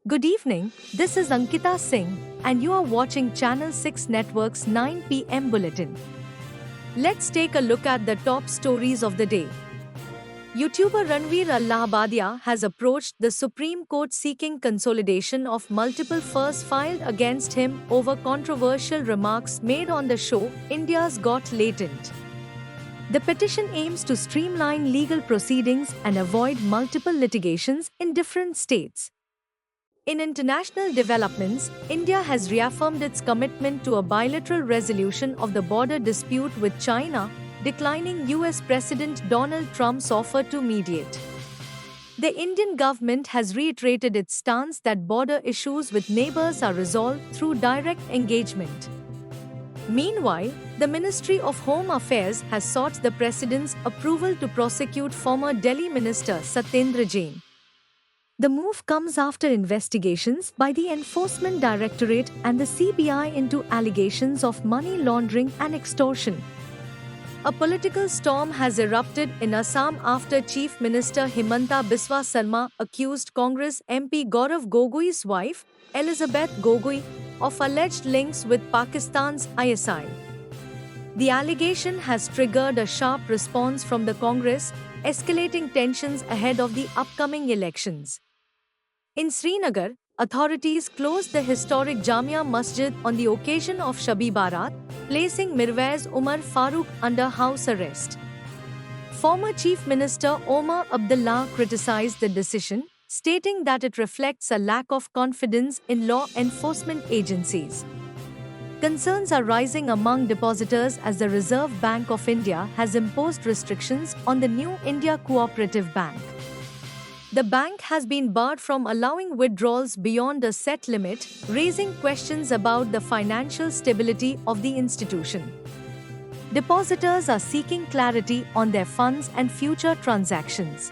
Good evening, this is Ankita Singh, and you are watching Channel 6 Network's 9 pm bulletin. Let's take a look at the top stories of the day. YouTuber Ranveer Allahabadia has approached the Supreme Court seeking consolidation of multiple FIRs filed against him over controversial remarks made on the show India's Got Latent. The petition aims to streamline legal proceedings and avoid multiple litigations in different states. In international developments, India has reaffirmed its commitment to a bilateral resolution of the border dispute with China, declining US President Donald Trump's offer to mediate. The Indian government has reiterated its stance that border issues with neighbors are resolved through direct engagement. Meanwhile, the Ministry of Home Affairs has sought the President's approval to prosecute former Delhi Minister Satyendra Jain. The move comes after investigations by the Enforcement Directorate and the CBI into allegations of money laundering and extortion. A political storm has erupted in Assam after Chief Minister Himanta Biswa Sarma accused Congress MP Gaurav Gogoi's wife, Elizabeth Gogoi, of alleged links with Pakistan's ISI. The allegation has triggered a sharp response from the Congress, escalating tensions ahead of the upcoming elections. In Srinagar, authorities closed the historic Jamia Masjid on the occasion of Shabi Barat, placing Mirwais Umar Farooq under house arrest. Former Chief Minister Omar Abdullah criticized the decision, stating that it reflects a lack of confidence in law enforcement agencies. Concerns are rising among depositors as the Reserve Bank of India has imposed restrictions on the New India Cooperative Bank. The bank has been barred from allowing withdrawals beyond a set limit, raising questions about the financial stability of the institution. Depositors are seeking clarity on their funds and future transactions.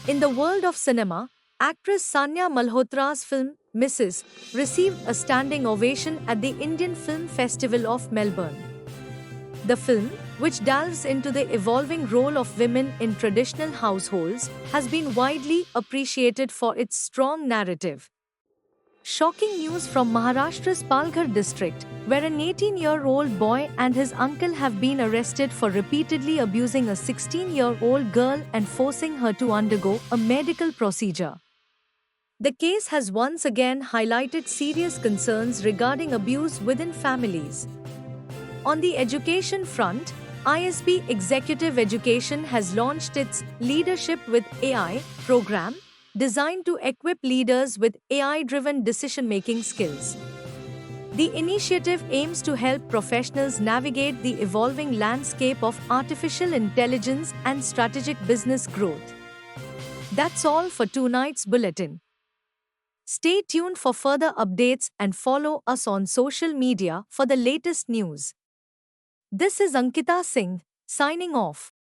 In the world of cinema, actress Sanya Malhotra's film, Mrs., received a standing ovation at the Indian Film Festival of Melbourne. The film, which delves into the evolving role of women in traditional households, has been widely appreciated for its strong narrative. Shocking news from Maharashtra's Palghar district, where an 18-year-old boy and his uncle have been arrested for repeatedly abusing a 16-year-old girl and forcing her to undergo a medical procedure. The case has once again highlighted serious concerns regarding abuse within families. On the education front, ISB Executive Education has launched its Leadership with AI program, designed to equip leaders with AI-driven decision-making skills. The initiative aims to help professionals navigate the evolving landscape of artificial intelligence and strategic business growth. That's all for tonight's bulletin. Stay tuned for further updates and follow us on social media for the latest news. This is Ankita Singh, signing off.